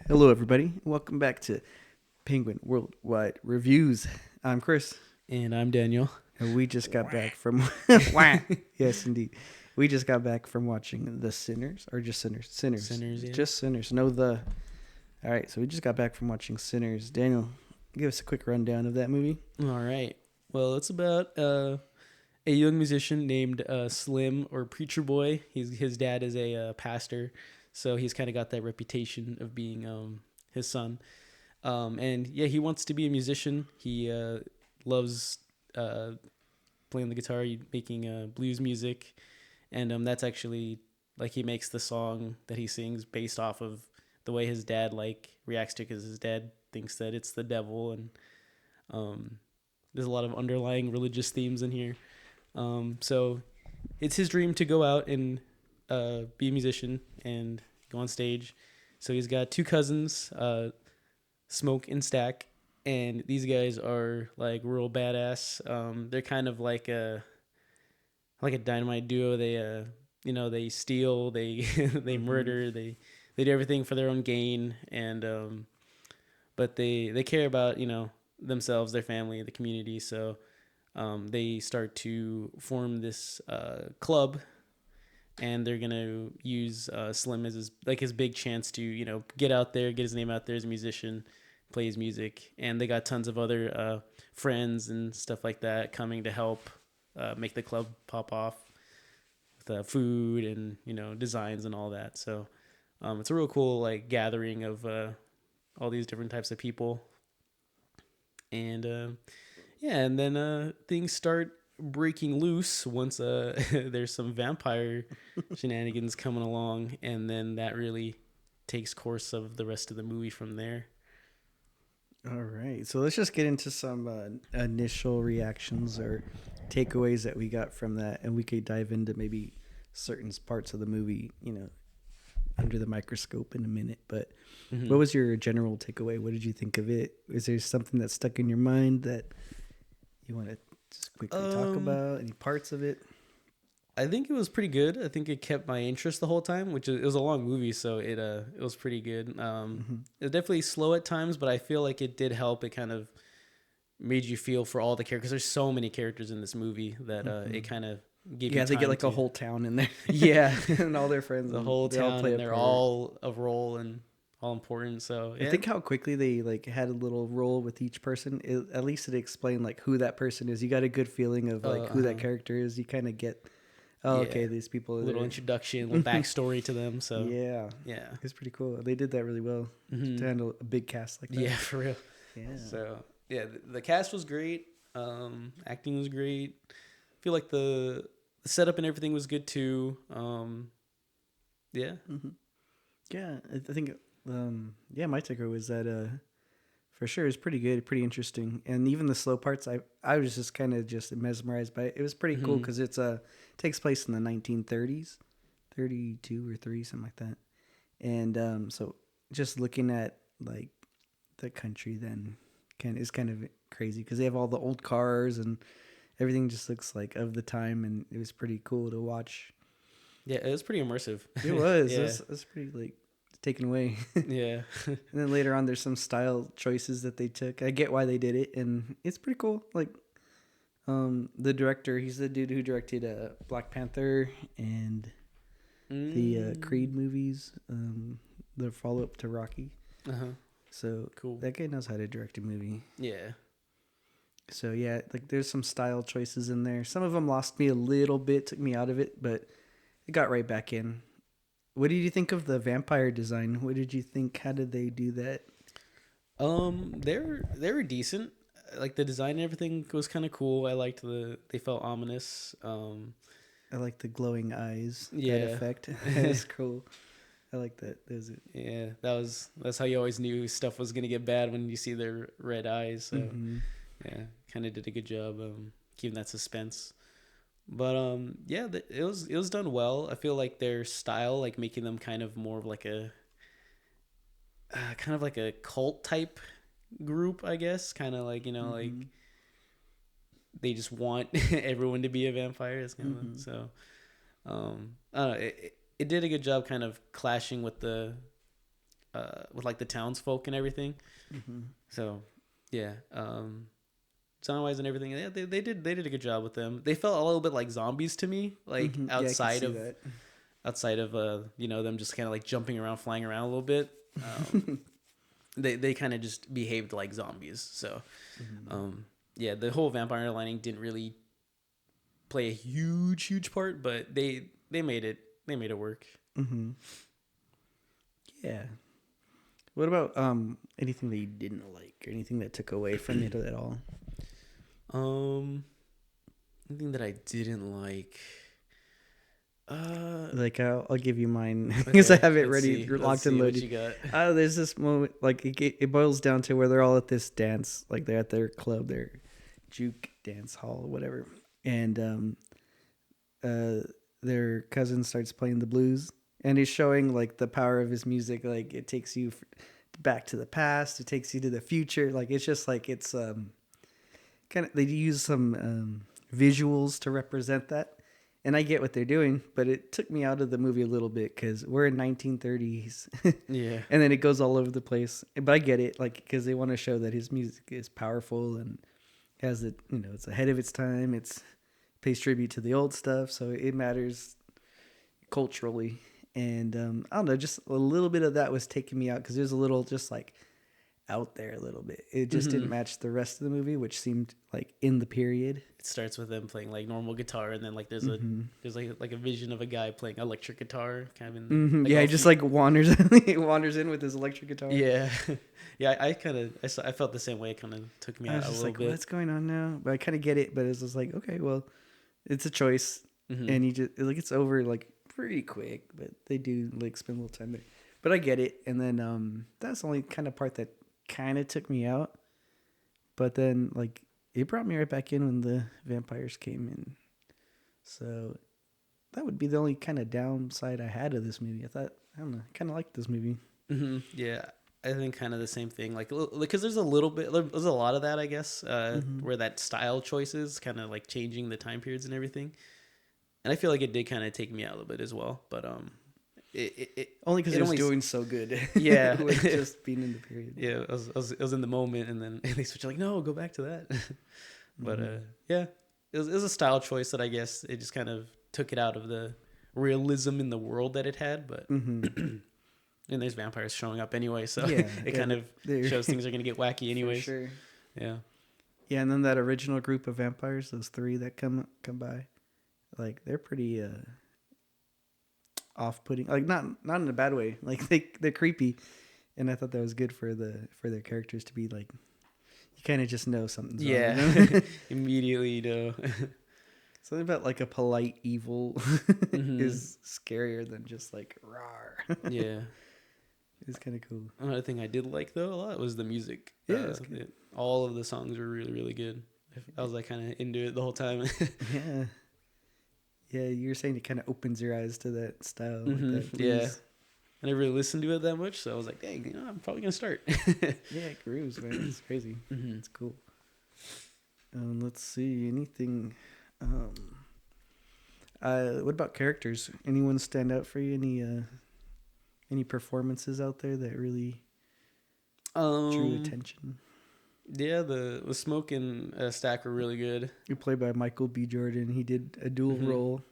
Hello, everybody. Welcome back to Penguin Worldwide Reviews. I'm Chris, And I'm Daniel. and we just got back from. Yes, indeed. We just got back from watching The Sinners, or just Sinners? Sinners. Sinners, yeah. Just Sinners. No, the. All right, so we just got back from watching Sinners. Daniel, give us a quick rundown of that movie. All right. Well, it's about a young musician named Slim or Preacher Boy. His dad is a pastor, so he's kind of got that reputation of being his son. And yeah, he wants to be a musician. He loves playing the guitar, making blues music, and that's actually like he makes the song that he sings based off of the way his dad reacts to it, because his dad thinks that it's the devil, and there's a lot of underlying religious themes in here. So it's his dream to go out and be a musician and go on stage. So he's got two cousins, Smoke and Stack, and these guys are like real badass. They're kind of like a dynamite duo. They steal, they they murder, they do everything for their own gain, and but they care about themselves, their family, the community. So they start to form this club, and they're gonna use Slim as his big chance to get out there, get his name out there as a musician, play his music. And they got tons of other friends and stuff like that coming to help make the club pop off with food and designs and all that. So it's a real cool gathering of all these different types of people. And yeah, and then things start breaking loose once there's some vampire shenanigans coming along, and then that really takes course of the rest of the movie from there. All right, so let's just get into some initial reactions or takeaways that we got from that, and we could dive into maybe certain parts of the movie, under the microscope in a minute. But what was your general takeaway? What did you think of it? Is there something that stuck in your mind that you want to just quickly talk about? Any parts of it? I think it was pretty good. I think it kept my interest the whole time, it was a long movie, so it was pretty good. It was definitely slow at times, but I feel like it did help. It kind of made you feel for all the characters. There's so many characters in this movie that it kind of gave you time. They get like a whole town in there. Yeah. And all their friends. The whole town, and they're all a role and all important. So yeah. I think how quickly they had a little role with each person. At least it explained who that person is. You got a good feeling of who that character is. You kind of get, okay, these people. A little introduction, a little backstory to them. So yeah, it's pretty cool. They did that really well to handle a big cast like that. Yeah, for real. Yeah. So yeah, the cast was great. Acting was great. I feel like the setup and everything was good too. Yeah. Yeah, I think. My takeaway was that for sure it's pretty good, pretty interesting, and even the slow parts, I was just kind of just mesmerized by it. It was pretty cool because it's takes place in the 1930s, 32 or 3, something like that, and so just looking at the country then is kind of crazy because they have all the old cars and everything just looks like of the time, and it was pretty cool to watch. Yeah, it was pretty immersive. It was. Yeah. It was pretty taken away. Yeah. And then later on there's some style choices that they took. I get why they did it, and it's pretty cool. The director, he's the dude who directed Black Panther and the Creed movies, the follow-up to Rocky. So cool. That guy knows how to direct a movie. Yeah. So yeah, there's some style choices in there. Some of them lost me a little bit, took me out of it, but it got right back in. What did you think of the vampire design? What did you think? How did they do that? They were decent. The design and everything was kind of cool. I liked they felt ominous. I like the glowing eyes. Yeah. That effect. It's cool. I like that. Yeah, that's how you always knew stuff was gonna get bad, when you see their red eyes. So yeah, kind of did a good job keeping that suspense. But yeah, it was done well. I feel like their style, making them kind of more of a kind of like a cult type group, I guess. Kind of they just want everyone to be a vampire. It's kind of so. I don't know. It did a good job, kind of clashing with the with like the townsfolk and everything. Mm-hmm. So yeah, sound wise and everything. Yeah, they did a good job with them. They felt a little bit like zombies to me, like Mm-hmm. Yeah, I can see that. outside of them just kind of like jumping around, flying around a little bit. They kind of just behaved like zombies. So yeah, the whole vampire lining didn't really play a huge part, but they made it work. Mm-hmm. Yeah. What about anything that you didn't like or anything that took away from it at all? Anything that I didn't like. Like I'll give you mine because I have it ready, locked and What loaded. you got. There's this moment, like it boils down to where they're all at this dance, like they're at their club, their juke dance hall, whatever, and their cousin starts playing the blues, and he's showing like the power of his music. Like it takes you back to the past, it takes you to the future. Like it's just like it's kind of they use some visuals to represent that. And I get what they're doing, but it took me out of the movie a little bit because we're in 1930s. Yeah. And then it goes all over the place. But I get it, like, because they want to show that his music is powerful and has it, it's ahead of its time. It pays tribute to the old stuff, so it matters culturally. And I don't know, just a little bit of that was taking me out because it was a little just like out there a little bit. It just didn't match the rest of the movie, which seemed like in the period. It starts with them playing like normal guitar, and then like there's like a vision of a guy playing electric guitar, kind of in. Like, yeah, he just like wanders in with his electric guitar. Yeah, yeah. I felt the same way. It kind of took me out a little bit. What's going on now? But I kind of get it. But it's just like, okay, well, it's a choice, and you just like it's over like pretty quick. But they do like spend a little time there. But I get it. And then that's the only kind of part that kind of took me out. But then like it brought me right back in when the vampires came in. So that would be the only kind of downside I had of this movie. I don't know, kind of liked this movie. Mm-hmm. Yeah, I think kind of the same thing. Like, because there's a lot of that, I guess, where that style choices kind of like changing the time periods and everything. And I feel like it did kind of take me out a little bit as well. But it only because it was doing so good. Yeah, with just being in the period. Yeah, I was in the moment, and then they switched like, no, go back to that. But yeah, it was a style choice that I guess it just kind of took it out of the realism in the world that it had. But and there's vampires showing up anyway, so it kind of shows things are gonna get wacky anyways. For sure. Yeah. Yeah, and then that original group of vampires, those three that come by, like they're pretty off-putting, like not in a bad way. Like they're creepy, and I thought that was good for their characters to be like, you kind of just know something's wrong. Yeah, immediately you know. Something about like a polite evil is scarier than just like rawr. Yeah, it's kind of cool. Another thing I did like though a lot was the music. Yeah, all of the songs were really, really good. I was like kind of into it the whole time. Yeah. Yeah, you were saying it kind of opens your eyes to that style. Like that yeah. I never really listened to it that much, so I was like, dang, I'm probably going to start. Yeah, it grooves, man. It's crazy. It's cool. Let's see. Anything... what about characters? Anyone stand out for you? Any performances out there that really drew attention? Yeah, the Smoke and Stack were really good. You're played by Michael B. Jordan. He did a dual role,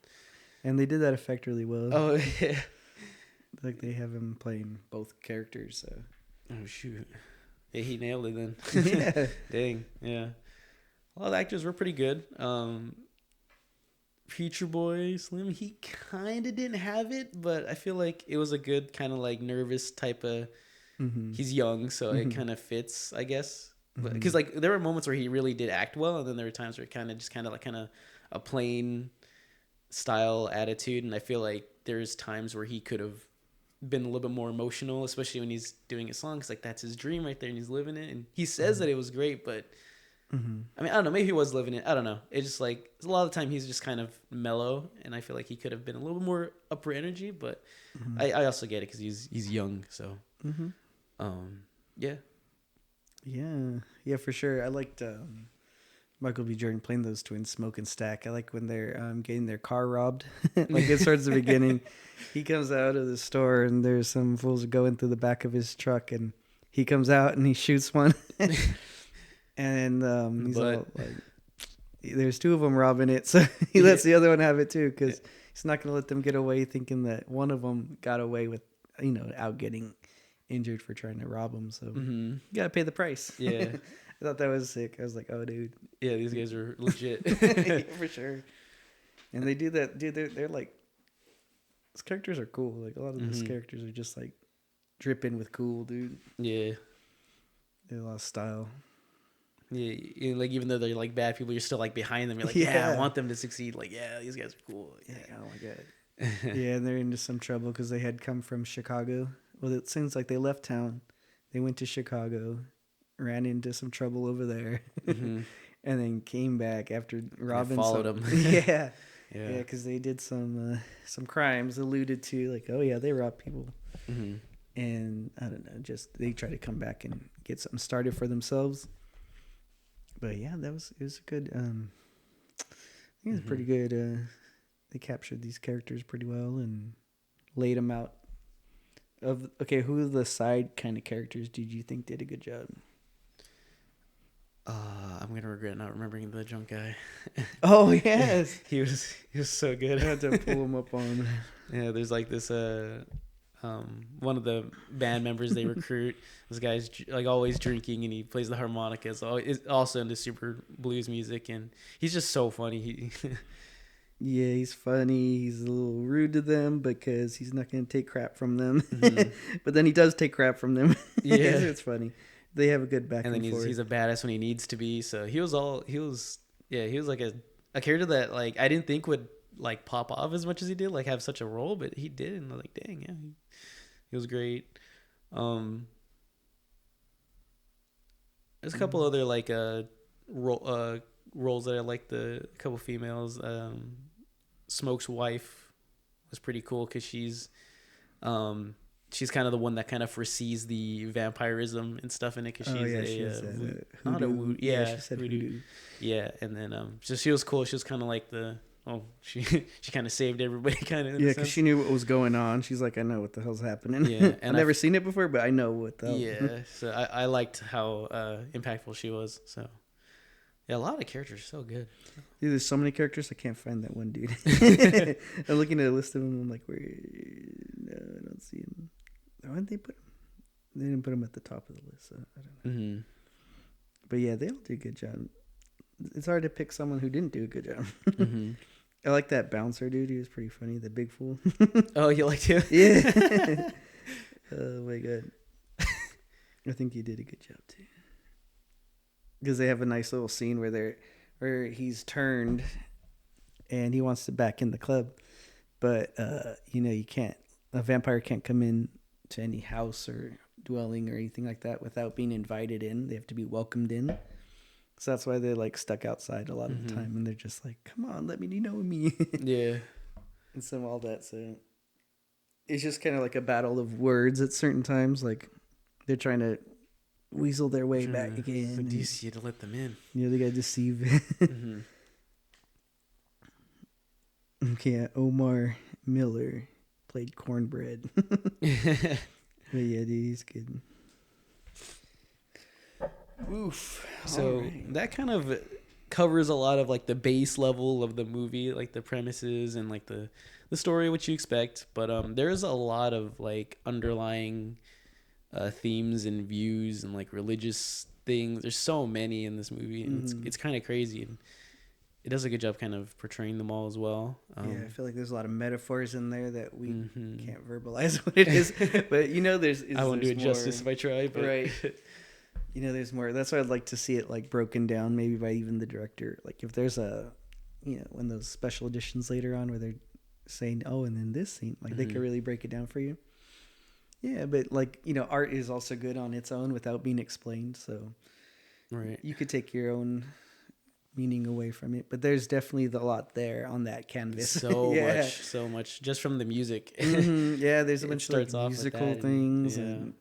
and they did that effect really well. Oh, yeah. Like they have him playing both characters. So. Oh, shoot. Yeah, he nailed it then. Yeah. Dang, yeah. A lot of the actors were pretty good. Preacher Boy Slim, he kind of didn't have it, but I feel like it was a good kind of like nervous type of... He's young, so it kind of fits, I guess. Because like there were moments where he really did act well, and then there were times where it kind of a plain style attitude, and I feel like there's times where he could have been a little bit more emotional, especially when he's doing his song, because like that's his dream right there, and he's living it, and he says that it was great, but I mean, I don't know, maybe he was living it, I don't know. It's just like a lot of the time he's just kind of mellow, and I feel like he could have been a little bit more upper energy, but I also get it because he's young, so yeah. Yeah, for sure. I liked Michael B. Jordan playing those twins, Smoke and Stack. I like when they're getting their car robbed. Like it starts the beginning. He comes out of the store and there's some fools going through the back of his truck, and he comes out and he shoots one. And he's all like, there's two of them robbing it, so he lets the other one have it too, because he's not going to let them get away, thinking that one of them got away with, out getting injured for trying to rob him. So you got to pay the price. Yeah. I thought that was sick. I was like, oh, dude. Yeah, these guys are legit. Yeah, for sure. And they do that, dude. They're like, these characters are cool. Like, a lot of these characters are just like dripping with cool, dude. Yeah. They have a lot of style. Yeah, like even though they're like bad people, you're still like behind them. You're like, yeah, I want them to succeed. Like, yeah, these guys are cool. Yeah, oh my god. Yeah, and they're into some trouble because they had come from Chicago. Well, it seems like they left town. They went to Chicago, ran into some trouble over there, and then came back after robbing. Followed them. Yeah, yeah, because they did some crimes alluded to, like, oh yeah, they robbed people, and I don't know, just they try to come back and get something started for themselves. But yeah, it was a good. I think it was pretty good. They captured these characters pretty well and laid them out. Who the side kind of characters did you think did a good job? I'm gonna regret not remembering the drunk guy. Oh yes, he was so good. I had to pull him up on. Yeah, there's like this one of the band members they recruit. This guy's like always drinking and he plays the harmonica. So he's also into super blues music, and he's just so funny. Yeah, he's funny. He's a little rude to them because he's not going to take crap from them. But then he does take crap from them. Yeah, it's funny. They have a good back and forth. He's a badass when he needs to be. So he was like a character that like I didn't think would like pop off as much as he did, like have such a role, but he did, and I was like, dang, yeah, he was great. There's a couple other like roles that I liked. A couple females. Smoke's wife was pretty cool because she's kind of the one that kind of foresees the vampirism and stuff in it, because hoodoo. She said hoodoo. Yeah, and then so she was cool. She was kind of like she kind of saved everybody, kind of. Yeah, because she knew what was going on. She's like, I know what the hell's happening. Yeah, and I've never seen it before, but I know what the hell. Yeah, so I liked how impactful she was. So yeah, a lot of characters are so good. Dude, there's so many characters, I can't find that one dude. I'm looking at a list of them. I'm like, no, I don't see him. Why did they put him? They didn't put him at the top of the list, so I don't know. But yeah, they all did a good job. It's hard to pick someone who didn't do a good job. I like that bouncer dude. He was pretty funny. The big fool. Oh, you liked him? Yeah. Oh my god. I think he did a good job too. Because they have a nice little scene where he's turned and he wants to back in the club, but you can't. A vampire can't come in to any house or dwelling or anything like that without being invited in. They have to be welcomed in. So that's why they're like stuck outside a lot of the time, and they're just like, "Come on, let me know me." Yeah, and some all that. So it's just kind of like a battle of words at certain times. Like they're trying to weasel their way back again. Seduce you to let them in. Yeah, they got to deceive. Okay, Omar Miller played Cornbread. But yeah, dude, he's good. Oof. So that kind of covers a lot of like the base level of the movie, like the premises and like the story, what you expect. But there's a lot of like underlying themes and views and like religious things. There's so many in this movie, and it's kind of crazy, and it does a good job kind of portraying them all as well. Yeah, I feel like there's a lot of metaphors in there that we can't verbalize what it is, but I won't do it justice if I try. But. Right. There's more. That's why I'd like to see it like broken down, maybe by even the director. Like if there's one of those special editions later on where they're saying, oh, and then this scene, like they could really break it down for you. Yeah, but like, art is also good on its own without being explained. So you could take your own meaning away from it, but there's definitely a lot there on that canvas. So much just from the music. Yeah, there's a bunch of like musical things and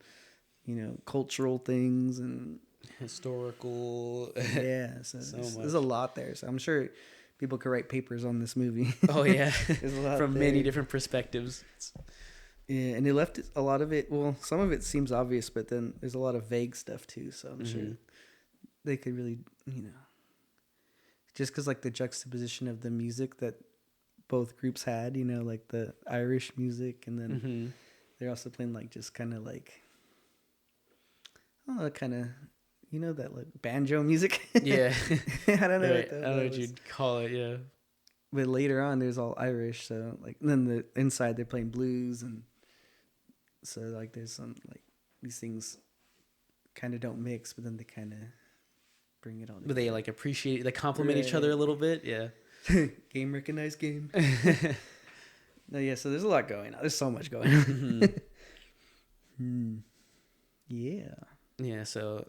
cultural things, and historical. Yeah, so So there's a much. lot there. So I'm sure people could write papers on this movie. Oh yeah, There's a lot from there. many different perspectives. Yeah, and they left a lot of it. Well, some of it seems obvious, but then there's a lot of vague stuff too. So I'm sure they could really, just because like the juxtaposition of the music that both groups had, like the Irish music, and then they're also playing like just kind of like, I don't know, kind of, that like banjo music. Yeah, I don't know right. what I that don't know what was. you'd call it. Yeah. But later on, there's all Irish. So like, and then the inside they're playing blues, and so like there's some like these things kind of don't mix, but then they kind of bring it all together. But they like appreciate, they compliment each other a little bit. Yeah. Game recognized game. No, yeah. So there's a lot going on. There's so much going on. Yeah. Yeah. So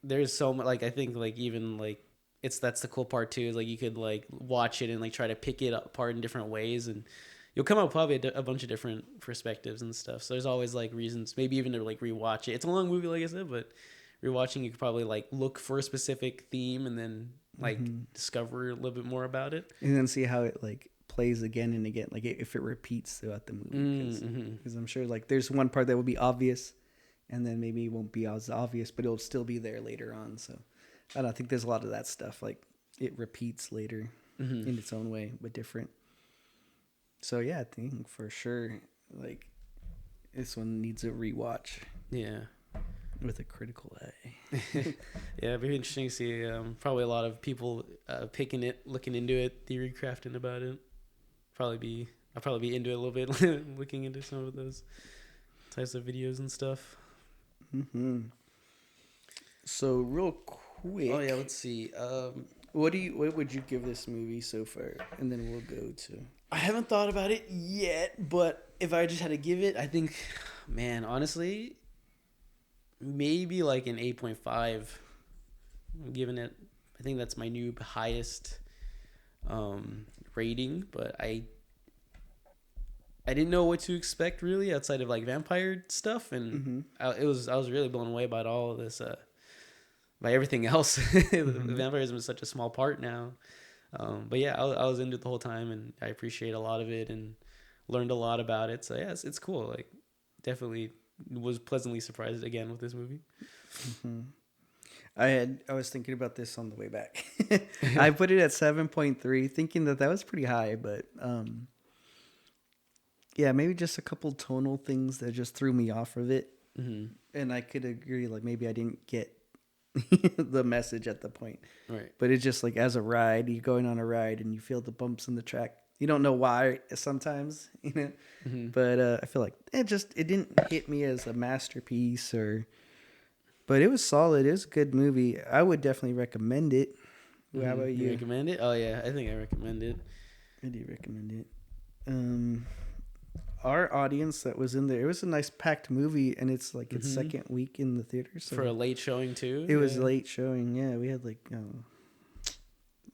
there's so much, like, I think like even like that's the cool part too, is like you could like watch it and like try to pick it apart in different ways, and you'll come up probably a bunch of different perspectives and stuff. So there's always like reasons, maybe even to like rewatch it. It's a long movie, like I said, but rewatching, you could probably like look for a specific theme and then like discover a little bit more about it, and then see how it like plays again and again, like if it repeats throughout the movie. Because I'm sure like there's one part that will be obvious, and then maybe it won't be as obvious, but it'll still be there later on. So I think there's a lot of that stuff. Like it repeats later in its own way, but different. So yeah, I think for sure, like this one needs a rewatch. Yeah. With a critical eye. Yeah, it'd be interesting to see. Probably a lot of people picking it, looking into it, theory crafting about it. I'll probably be into it a little bit, looking into some of those types of videos and stuff. So real quick. Oh yeah, let's see. What would you give this movie so far? And then we'll go to. I haven't thought about it yet, but if I just had to give it, I think, man, honestly, maybe like an 8.5. I'm giving it, I think that's my new highest rating, but I didn't know what to expect really outside of like vampire stuff, and I was really blown away by all of this, by everything else. Vampirism is such a small part now, but yeah, I was into it the whole time, and I appreciate a lot of it and learned a lot about it. So yeah, it's cool. Like, definitely was pleasantly surprised again with this movie. I was thinking about this on the way back. I put it at 7.3, thinking that was pretty high, but yeah, maybe just a couple tonal things that just threw me off of it. And I could agree, like maybe I didn't get the message at the point. Right. But it's just like as a ride, you're going on a ride and you feel the bumps in the track. You don't know why sometimes, but I feel like it didn't hit me as a masterpiece but it was solid. It was a good movie. I would definitely recommend it. How about you? Recommend it? Oh yeah, I think I recommend it. I do recommend it. Our audience that was in there, it was a nice packed movie, and it's like its second week in the theater. So for a late showing too. It was late showing. Yeah, we had like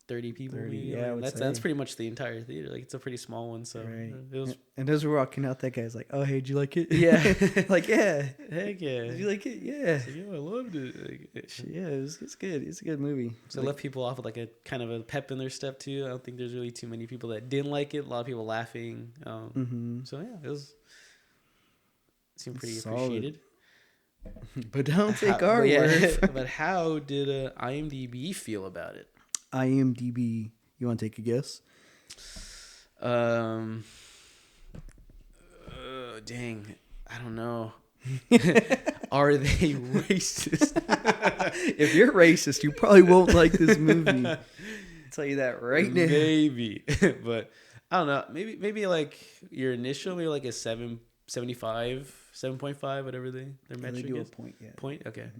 30 people. 30, maybe. yeah, Like, that's pretty much the entire theater. Like, it's a pretty small one, so right. It was. And as we're walking out, that guy's like, "Oh, hey, did you like it?" Yeah, like, yeah, heck yeah. Did you like it? Yeah, So, yeah, I loved it. Like, yeah, it's good. It's a good movie. So it left people off with like a kind of a pep in their step too. I don't think there's really too many people that didn't like it. A lot of people laughing. So yeah, it seemed pretty Solid. appreciated. But don't take our word. But how did IMDb feel about it? IMDb. You want to take a guess? Dang, I don't know. Are they racist? If you're racist, you probably won't like this movie. I'll tell you that right now. Maybe, but I don't know. Maybe like your initial, maybe like a 7.5, 7.5, whatever their metric do is. A point, yeah. Point, okay.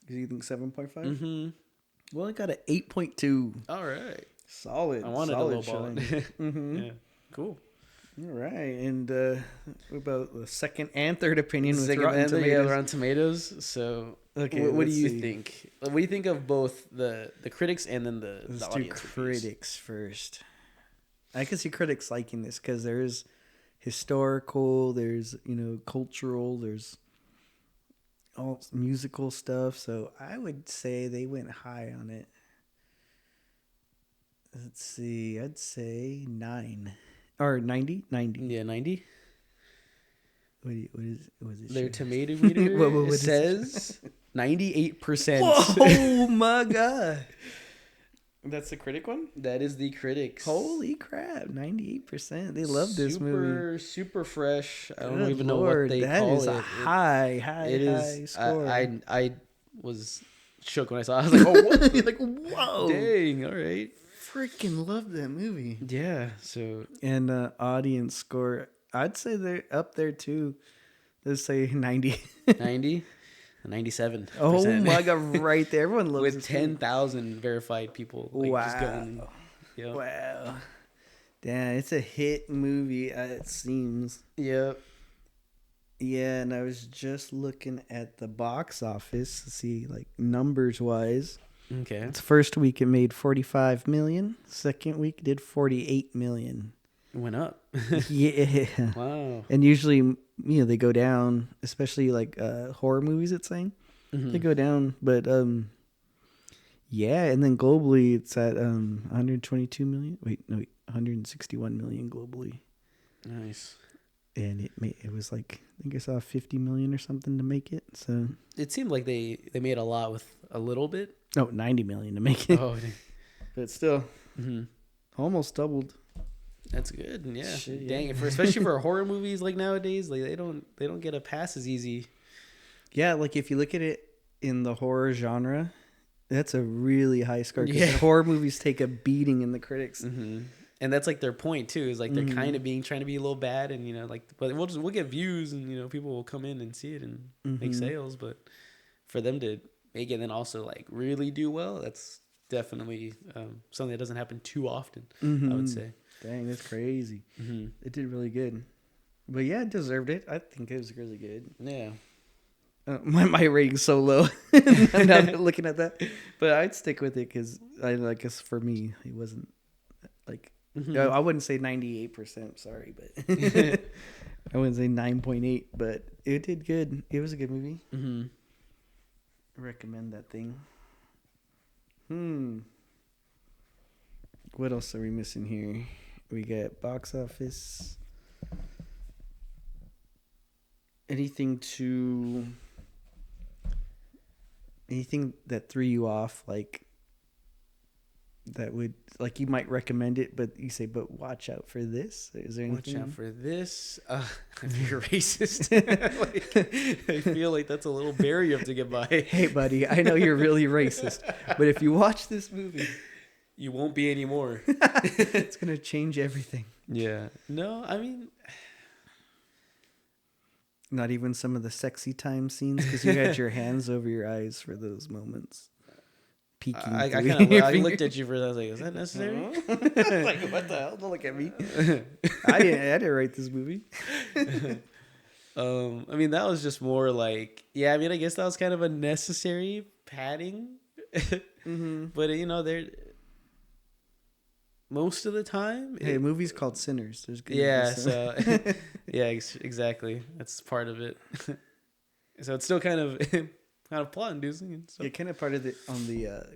Do you think 7.5? Mm-hmm. Well, I got an 8.2. All right. Solid. I wanted solid a low ball. showing. Yeah. Cool. All right, and what about the second and third opinion with Second Rotten Tomatoes? Yeah, Rotten Tomatoes. So, Okay, what do you see. think? What do you think of both the critics and then the Let's do audience reviews? critics first. I can see critics liking this because there's historical, there's cultural, there's all musical stuff. So I would say they went high on it. Let's see. I'd say 9 or 90. 90. Yeah, 90. What is it? Their Show? tomato meter What it is it? says 98%. Whoa, my God. That's the critic one? That is the critics. Holy crap, 98%. They love this movie. Super fresh. I don't Good even know Lord, what they that call is it. a high It is. score. I was shook when I saw it. I was like, oh, what? You're like, whoa. Dang, all right. Freaking love that movie. Yeah, so. And audience score, I'd say they're up there too. Let's say 90. 90? 97%. Oh my God, right there. Everyone loves With this 10,000 verified people. Like, wow. Just going, yeah. Wow. Damn, it's a hit movie, it seems. Yep. Yeah, and I was just looking at the box office to see, like, numbers wise. Okay. Its first week it made 45 million. Second week it did 48 million. It went up. Yeah. Wow. And usually, they go down, especially like horror movies, it's saying. Mm-hmm. They go down, but yeah, and then globally it's at 122 million. Wait, no, 161 million globally. Nice. And it was like, I think I saw 50 million or something to make it. So It seemed like they made a lot with a little bit. 90 million to make it. Oh, But still, mm-hmm. almost doubled. That's good. Yeah. Shit, Dang yeah. it. Especially for horror movies like nowadays, like they don't get a pass as easy. Yeah, like if you look at it in the horror genre, that's a really high score. Because Yeah. horror movies take a beating in the critics. Mm-hmm. And that's like their point too. Is like they're Mm-hmm. kind of trying to be a little bad, and like, but we'll get views, and people will come in and see it and make Mm-hmm. sales. But for them to make it and then also like really do well, that's definitely something that doesn't happen too often. I would say. Dang, that's crazy. Mm-hmm. It did really good. But yeah, it deserved it. I think it was really good. Yeah. My rating's so low. I'm not looking at that. But I'd stick with it because I guess for me, it wasn't like, Mm-hmm. I wouldn't say 98%, sorry, but I wouldn't say 9.8, but it did good. It was a good movie. Mm-hmm. I recommend that thing. What else are we missing here? We got box office. Anything that threw you off, like that would, like, you might recommend it, but you say, but watch out for this? Is there anything? Watch out for this. If you're racist, I feel like that's a little barrier to get by. Hey, buddy, I know you're really racist, but if you watch this movie, You won't be anymore. it's gonna change everything. Yeah. No, I mean, Not even some of the sexy time scenes, because you had your hands over your eyes for those moments. Peeking. I through kind of your I finger. looked at you for that. I was like, is that necessary? Like, what the hell? Don't look at me. I didn't write this movie. I mean, that was just more like, yeah, I mean, I guess that was kind of a necessary padding. Mm-hmm. But, they're most of the time. Hey, a movie's called Sinners. There's good Yeah, movies, so, yeah, exactly. That's part of it. So it's still kind of plot inducing and stuff. Yeah, kind of part of the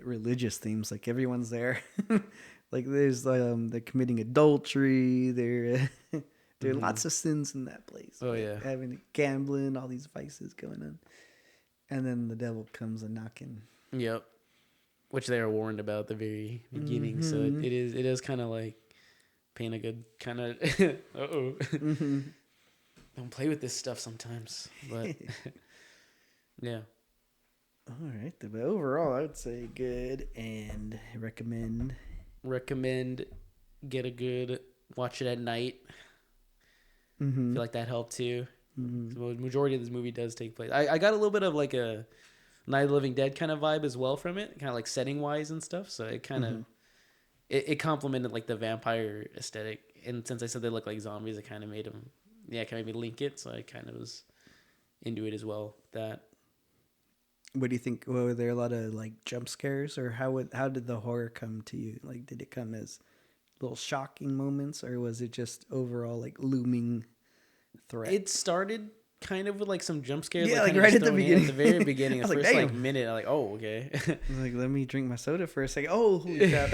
religious themes. Like, everyone's there. Like, there's they're committing adultery. There are lots of sins in that place. Oh, yeah. Having gambling, all these vices going on, and then the devil comes a knocking. Yep. Which they are warned about at the very beginning. So it is kind of like paint a good kind of don't play with this stuff sometimes. But yeah. All right, but overall, I would say good and recommend. Get a good watch it at night. Mm-hmm. I feel like that helped too. Mm-hmm. The majority of this movie does take place. I got a little bit of like a Night of the Living Dead kind of vibe as well from it, kind of like setting wise and stuff. So it kind of it complemented like the vampire aesthetic. And since I said they look like zombies, it kind of made them, kind of made me link it. So I kind of was into it as well. That. What do you think? Were there a lot of like jump scares, or how did the horror come to you? Like, did it come as little shocking moments, or was it just overall like looming threat? It started kind of with like some jump scares. Yeah, like like kind of right just at the thrown in beginning. at the very beginning, I the was like, first like damn. minute. I'm like, oh, okay. I was like, let me drink my soda for a second. Oh, holy crap.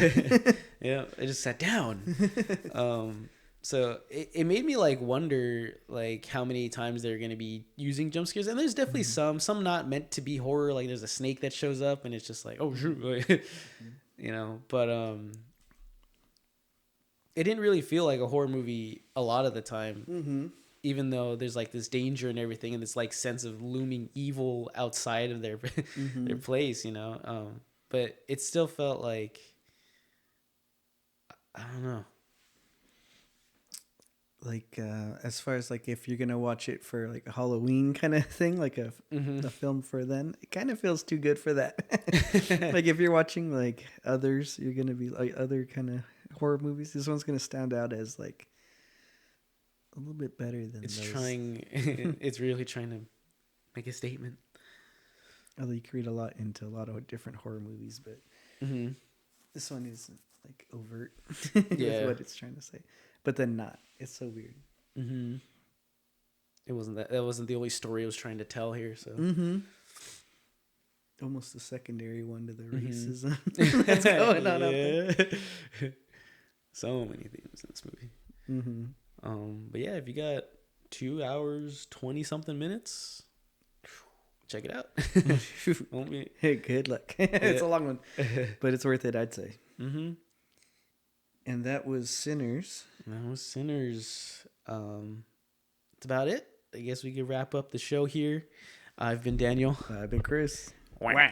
Yeah, I just sat down. So it made me like wonder like how many times they're gonna be using jump scares, and there's definitely some not meant to be horror. Like there's a snake that shows up, and it's just like, oh shoot, like, you know. But it didn't really feel like a horror movie a lot of the time. Even though there's like this danger and everything, and this like sense of looming evil outside of their their place, you know. But it still felt like, I don't know. Like as far as like if you're gonna watch it for like a Halloween kind of thing, like a film for then, it kind of feels too good for that. Like if you're watching like others, you're gonna be like other kind of horror movies. This one's gonna stand out as like a little bit better than It's those. trying. It's really trying to make a statement. Although you can read a lot into a lot of different horror movies, but this one is like overt with what it's trying to say, but then not. It's so weird. It wasn't that wasn't the only story it was trying to tell here. So almost a secondary one to the racism that's going on out there. So many themes in this movie. But yeah, if you got 2 hours 20 something minutes, check it out. Hey, good luck. It's a long one, but it's worth it, I'd say. And that was Sinners. That was Sinners. That's about it. I guess we could wrap up the show here. I've been Daniel. I've been Chris. Wah.